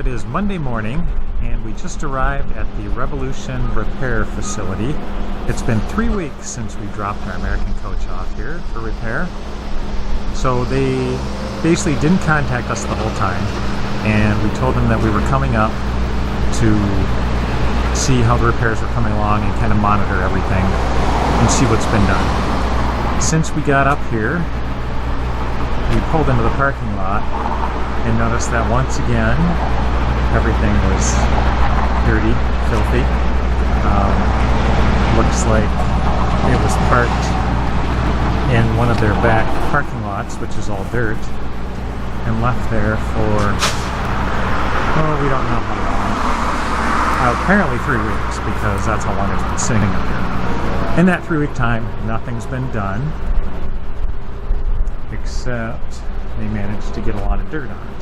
it is Monday morning, and we just arrived at the Revolution Repair Facility. It's been 3 weeks since we dropped our American coach off here for repair. So they basically didn't contact us the whole time, and we told them that we were coming up to see how the repairs were coming along and kind of monitor everything and see what's been done. Since we got up here, we pulled into the parking lot and noticed that once again everything was dirty, filthy. Looks like it was parked in one of their back parking lots, which is all dirt, and left there for, we don't know how long. Apparently 3 weeks, because that's how long it's been sitting up here. In that 3 week time, nothing's been done, except they managed to get a lot of dirt on it.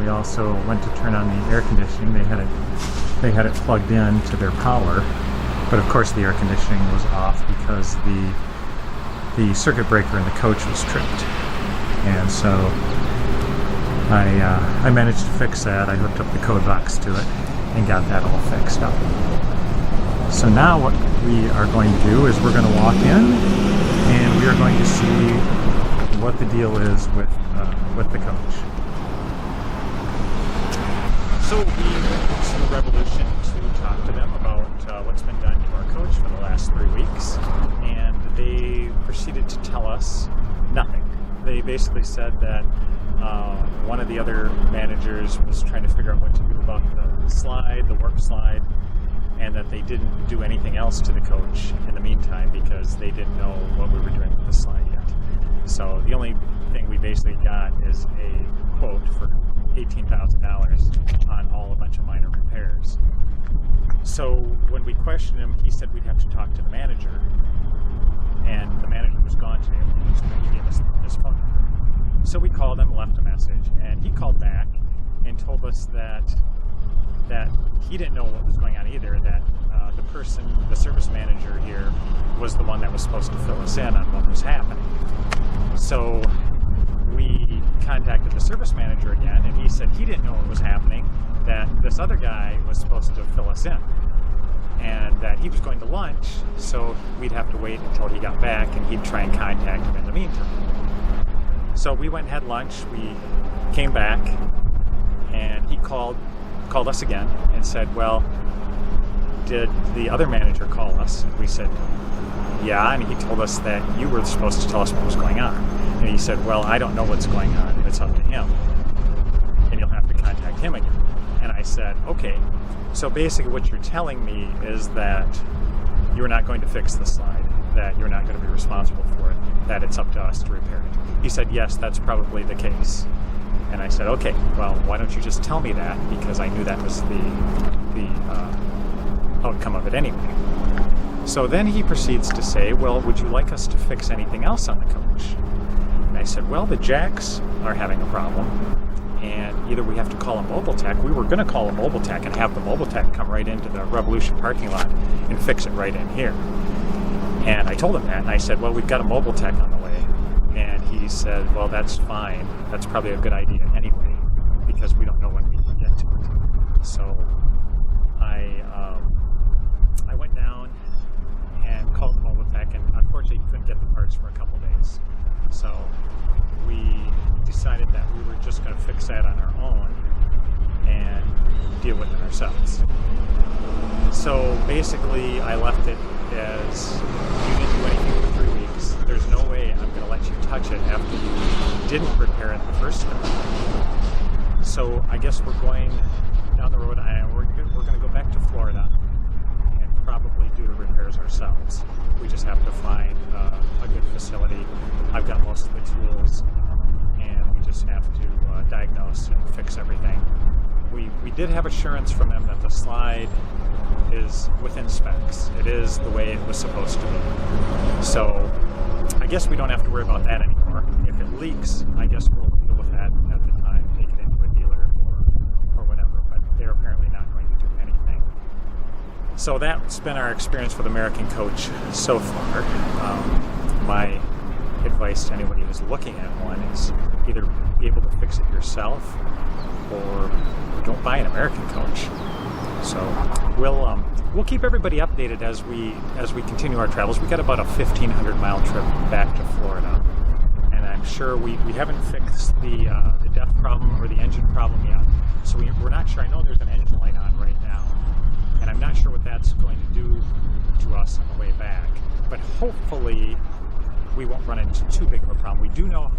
We also went to turn on the air conditioning. They had it plugged in to their power, but of course the air conditioning was off because the circuit breaker in the coach was tripped. And so I managed to fix that. I hooked up the code box to it and got that all fixed up. So now what we are going to do is we're going to walk in and we are going to see what the deal is with the coach. So we went to Revolution to talk to them about what's been done to our coach for the last 3 weeks, and they proceeded to tell us nothing. They basically said that one of the other managers was trying to figure out what to do about the slide, the warp slide, and that they didn't do anything else to the coach in the meantime because they didn't know what we were doing with the slide yet. So the only thing we basically got is a quote for $18,000 on a bunch of minor repairs. So when we questioned him, he said we'd have to talk to the manager, and the manager was gone today. He gave us his phone number. So we called him, left a message, and he called back and told us that he didn't know what was going on either, that the service manager here was the one that was supposed to fill us in on what was happening. So we contacted the service manager again, and he said he didn't know what was happening, that this other guy was supposed to fill us in, and that he was going to lunch, so we'd have to wait until he got back, and he'd try and contact him in the meantime. So we went and had lunch, we came back, and he called us again and said, well, did the other manager call us? And we said, yeah, and he told us that you were supposed to tell us what was going on. And he said, well, I don't know what's going on. It's up to him. And you'll have to contact him again. And I said, okay. So basically what you're telling me is that you're not going to fix the slide, that you're not going to be responsible for it, that it's up to us to repair it. He said, yes, that's probably the case. And I said, okay, well, why don't you just tell me that? Because I knew that was the outcome of it anyway. So then he proceeds to say, well, would you like us to fix anything else on the coach? And I said, well, the jacks are having a problem, and either we have to call a mobile tech. We were going to call a mobile tech and have the mobile tech come right into the Revolution parking lot and fix it right in here. And I told him that, and I said, well, we've got a mobile tech on the way. And he said, well, that's fine. That's probably a good idea anyway, because we don't know when we can get to it. So I went down and called the mobile tech, and unfortunately couldn't get the parts for a couple days. So we decided that we were just going to fix that on our own and deal with it ourselves. So basically I left it as, you didn't do anything for 3 weeks. There's no way I'm going to let you touch it after you didn't repair it the first time. So I guess we're going down the road, and we're going to go back to Florida and probably do the repairs ourselves. We just have to find a good facility. I've got most of the tools, and we just have to diagnose and fix everything. We did have assurance from them that the slide is within specs. It is the way it was supposed to be. So I guess we don't have to worry about that anymore. If it leaks, I guess we'll deal with that at the time, take it into a dealer or whatever, but they're apparently not going to do anything. So that's been our experience with American Coach so far. My advice to anybody who's looking at one is either be able to fix it yourself or don't buy an American coach. So we'll keep everybody updated as we continue our travels. We got about a 1,500-mile trip back to Florida, and I'm sure we haven't fixed the DEF problem or the engine problem yet. So we're not sure. I know there's an engine light on right now, and I'm not sure what that's going to do to us on the way back. But hopefully we won't run into too big of a problem. We do know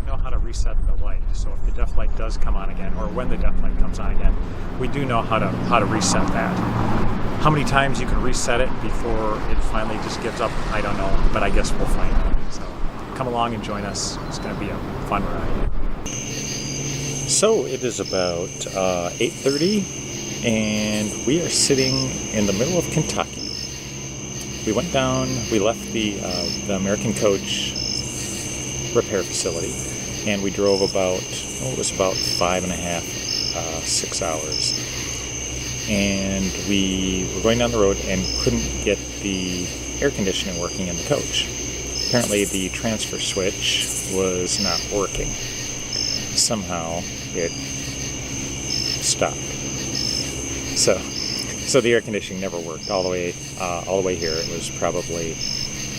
how to reset the light. So if the DEF light does come on again, or when the DEF light comes on again, we do know how to reset that. How many times you can reset it before it finally just gives up, I don't know, but I guess we'll find out. So come along and join us. It's going to be a fun ride. So it is about 8:30, and we are sitting in the middle of Kentucky. We went down, we left the American Coach repair facility, and we drove about 5.5, 6 hours. And we were going down the road and couldn't get the air conditioning working in the coach. Apparently the transfer switch was not working. Somehow it stopped. So the air conditioning never worked all the way here. It was probably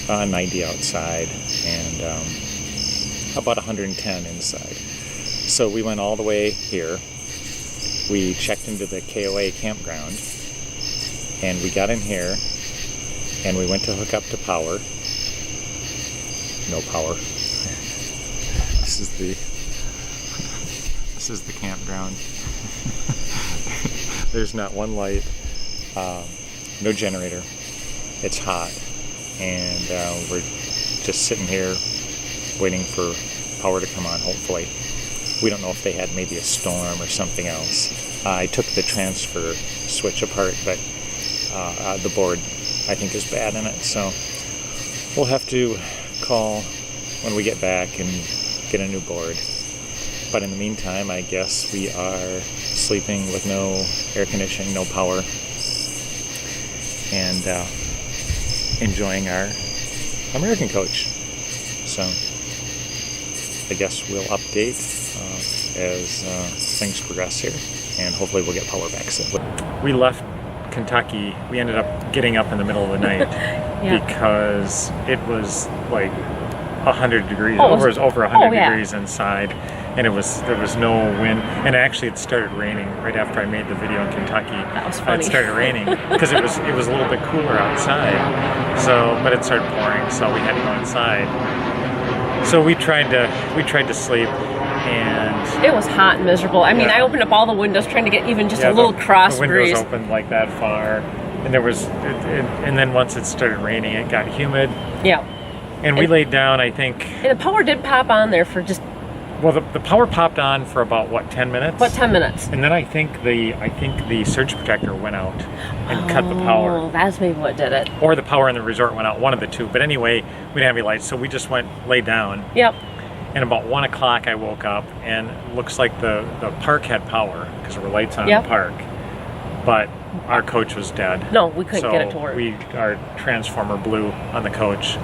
90 outside and about 110 inside. So we went all the way here. We checked into the KOA campground, and we got in here, and we went to hook up to power. No power. This is the campground. There's not one light. No generator. It's hot, and we're just sitting here waiting for power to come on, hopefully. We don't know if they had maybe a storm or something else. I took the transfer switch apart, but the board, I think, is bad in it, so we'll have to call when we get back and get a new board. But in the meantime, I guess we are sleeping with no air conditioning, no power, and enjoying our American coach. So I guess we'll update as things progress here, and hopefully we'll get power back soon. We left Kentucky. We ended up getting up in the middle of the night because it was like 100 degrees, over 100 degrees inside, and there was no wind, and actually it started raining right after I made the video in Kentucky. That was funny. It started raining because it was a little bit cooler outside. So, but it started pouring, so we had to go inside. So we tried to sleep, and it was hot and miserable. I mean, I opened up all the windows trying to get even just a little cross the breeze. windows opened like that far, and and then once it started raining, it got humid. Yeah. And we laid down, I think. And the power did pop on there for just. Well, the power popped on for about 10 minutes? What, 10 minutes? And then I think the surge protector went out and cut the power. Oh, that's maybe what did it. Or the power in the resort went out, one of the two. But anyway, we didn't have any lights, so we just laid down. Yep. And about 1 o'clock I woke up, and it looks like the park had power because there were lights on in the park. But our coach was dead. No, we couldn't get it to work. Our transformer blew on the coach.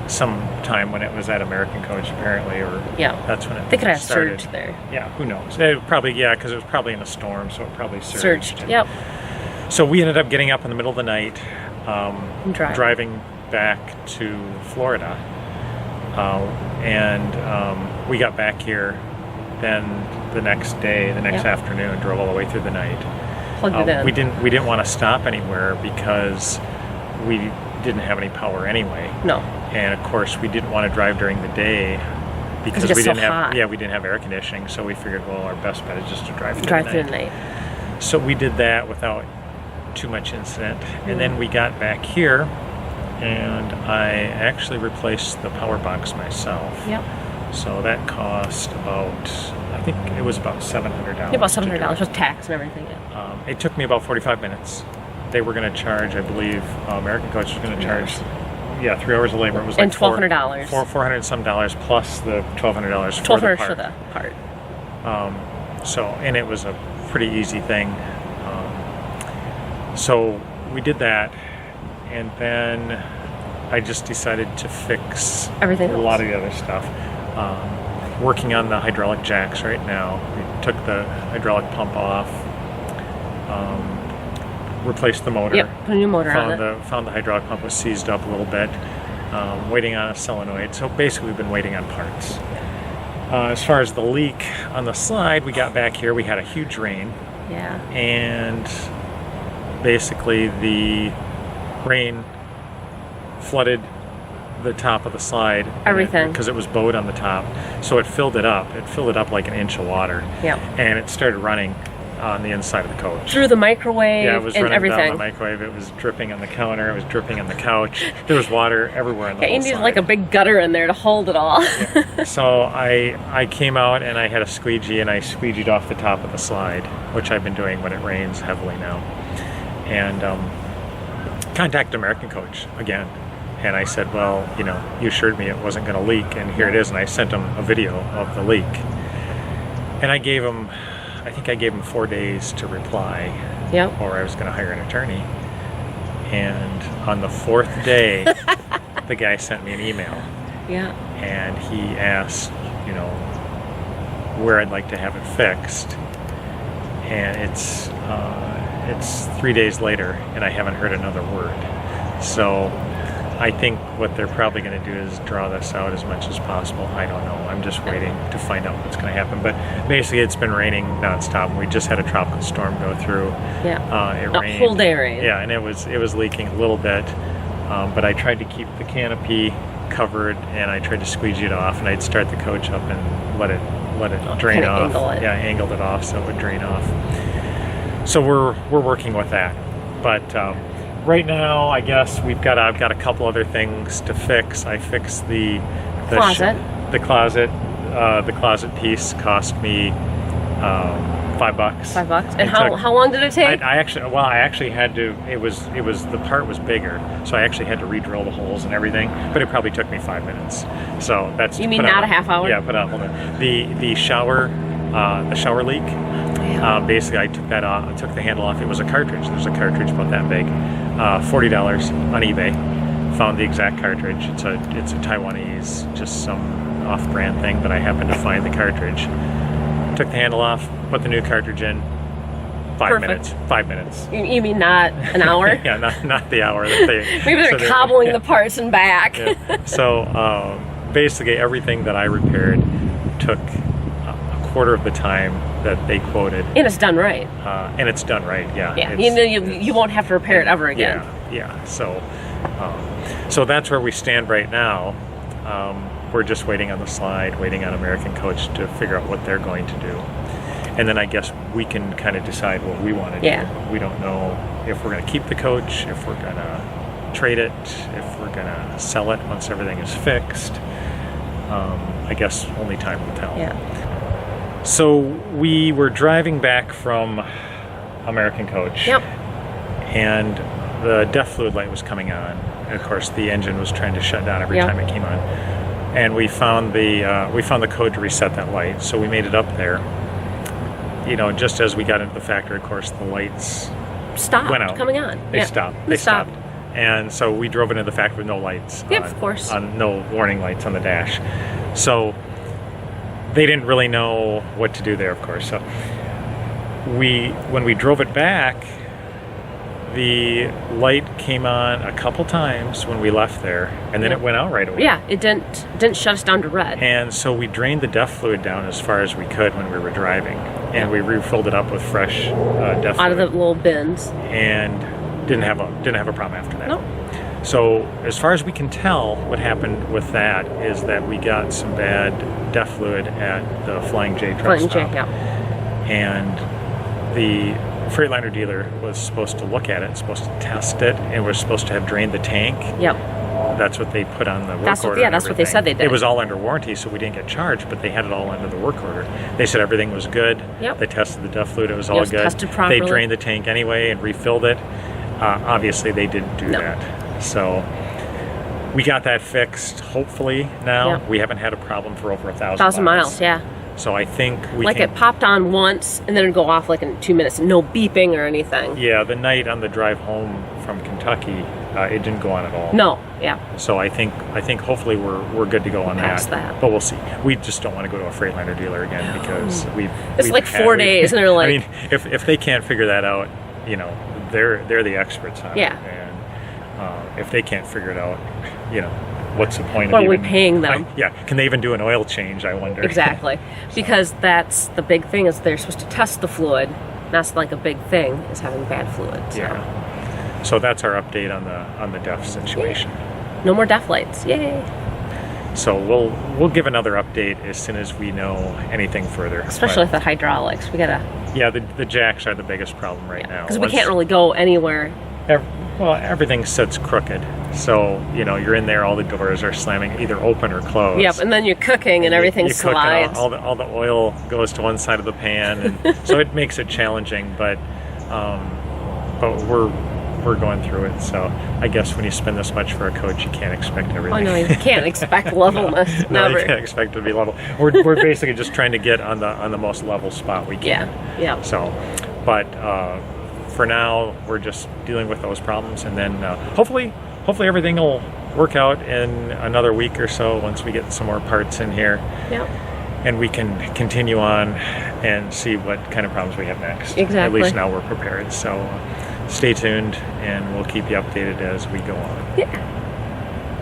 Sometime when it was at American Coach, apparently, or that's when it they could have started. surged there. Yeah, who knows? It probably, because it was probably in a storm, so it probably surged. Yep. So we ended up getting up in the middle of the night, driving back to Florida, and we got back here. Then the next day, the next afternoon, drove all the way through the night. Plugged it in. We didn't want to stop anywhere because we didn't have any power anyway. No. And of course we didn't want to drive during the day because we didn't have air conditioning, so we figured, well, our best bet is just to drive through the night. So we did that without too much incident. And then we got back here, and I actually replaced the power box myself. Yep. So that cost I think it was about $700. Yeah, about $700 with tax and everything. It took me about 45 minutes. They were going to charge, I believe, American Coach was going to charge, 3 hours of labor. It was like $1,200. $400 and some dollars plus the $1,200 for the part. For the part. And it was a pretty easy thing. So we did that, and then I just decided to fix Everything a else. lot of the other stuff. Working on the hydraulic jacks right now. We took the hydraulic pump off, replaced the motor. Yep, put a new motor on it. Found the hydraulic pump was seized up a little bit. Waiting on a solenoid. So basically we've been waiting on parts. As far as the leak on the slide, we got back here, we had a huge rain. Yeah. And basically the rain flooded the top of the slide. Everything. Because it was bowed on the top. So it filled it up. It filled it up like an inch of water. Yep. And it started running on the inside of the coach. Through the microwave Yeah, it was and running everything. down the microwave. It was dripping on the counter. It was dripping on the couch. There was water everywhere on the Yeah, you whole needed slide. like a big gutter in there to hold it all. So I came out and I had a squeegee and I squeegeed off the top of the slide, which I've been doing when it rains heavily now. And contacted American Coach again. And I said, well, you know, you assured me it wasn't going to leak, and here it is. And I sent him a video of the leak. And I think I gave him 4 days to reply, Yep. or I was going to hire an attorney. And on the 4th day, the guy sent me an email. Yeah. And he asked, you know, where I'd like to have it fixed. And it's 3 days later, and I haven't heard another word. So I think what they're probably going to do is draw this out as much as possible. I don't know. I'm just waiting to find out what's going to happen. But basically, it's been raining nonstop. We just had a tropical storm go through. Yeah. It A rained. whole day rain. Yeah, and it was leaking a little bit. But I tried to keep the canopy covered, and I tried to squeegee it off, and I'd start the coach up and let it drain kinda off. angle it. Yeah, angled it off so it would drain off. So we're working with that. But right now, I guess I've got a couple other things to fix. I fixed the Closet. The closet piece cost me $5. $5. And It took- how long did it take? I actually had to. It was the part was bigger, so I actually had to re-drill the holes and everything. But it probably took me 5 minutes. So that's. You mean not a half hour? Yeah, hold on. The shower leak. Basically, I took that off. I took the handle off. It was a cartridge. There's a cartridge about that big. $40 on eBay. Found the exact cartridge. It's a Taiwanese, just some off-brand thing, but I happened to find the cartridge. Took the handle off. Put the new cartridge in. 5 Perfect. minutes. 5 minutes. You mean not an hour? Yeah, not the hour that they. Maybe they're cobbling the parts and back. Yeah. So basically, everything that I repaired took a quarter of the time that they quoted. And it's done right. And it's done right. Yeah. Yeah. It's- You won't have to repair it ever again. Yeah. So that's where we stand right now. We're just waiting on the slide, waiting on American Coach to figure out what they're going to do. And then I guess we can kind of decide what we want to do. We don't know if we're going to keep the coach, if we're going to trade it, if we're going to sell it once everything is fixed. I guess only time will tell. Yeah. So we were driving back from American Coach. Yep. And the DEF fluid light was coming on. And of course, the engine was trying to shut down every Yep. time it came on. And we found the code to reset that light. So we made it up there. You know, just as we got into the factory, of course, the lights Stopped went out. coming on. They stopped. They stopped. And so we drove into the factory with no lights. Yep, of course. No warning lights on the dash. So they didn't really know what to do there, of course. So when we drove it back, the light came on a couple times when we left there, and then Yep. it went out right away. Yeah, it didn't shut us down to red. And so we drained the DEF fluid down as far as we could when we were driving, and we refilled it up with fresh DEF Out of the fluid, little bins. and didn't have a problem after that. Nope. So as far as we can tell, what happened with that is that we got some bad DEF fluid at the Flying J truck Flying J, stop, yeah. and the Freightliner dealer was supposed to look at it, supposed to test it, and was supposed to have drained the tank. Yep. That's what they put on the work That's what- order. yeah, and that's what they everything. said they did. It was all under warranty, so we didn't get charged, but they had it all under the work order. They said everything was good. Yep. They tested the DEF fluid, it was It all was good. tested properly. They drained the tank anyway and refilled it. Obviously, they didn't do No. that. So we got that fixed, hopefully, now. Yep. We haven't had a problem for over 1,000 1,000 miles, yeah. So I think we Like can, it popped on once and then it'd go off like in 2 minutes. No beeping or anything. yeah, the night on the drive home from Kentucky, it didn't go on at all. No, yeah. So I think hopefully we're good to go on Past that. But we'll see. We just don't want to go to a Freightliner dealer again because It's like 4 days, and they're like- I mean, if they can't figure that out, you know, they're the experts on Yeah. it. And if they can't figure it out, you know, what's the point What of are we even paying them? Yeah, can they even do an oil change? I wonder. Exactly. Because that's the big thing is they're supposed to test the fluid. That's like a big thing is having bad fluid. So. Yeah. So that's our update on the DEF situation. No more DEF lights. Yay. So we'll give another update as soon as we know anything further. Especially with the hydraulics. We gotta, Yeah, the jacks are the biggest problem right now. because we can't really go anywhere. Well, everything sits crooked. So, you know, you're in there, all the doors are slamming, either open or closed. Yep, and then you're cooking and everything You cook slides. and all the oil goes to one side of the pan, and so it makes it challenging. But we're going through it. So I guess when you spend this much for a coach, you can't expect everything. Oh no, you can't expect levelness. No, Never. you can't expect it to be level. We're basically just trying to get on the most level spot we can. Yeah. So, but for now, we're just dealing with those problems, and then hopefully everything will work out in another week or so once we get some more parts in here. Yep. And we can continue on and see what kind of problems we have next. At Exactly. least now we're prepared. So stay tuned, and we'll keep you updated as we go on. Yeah.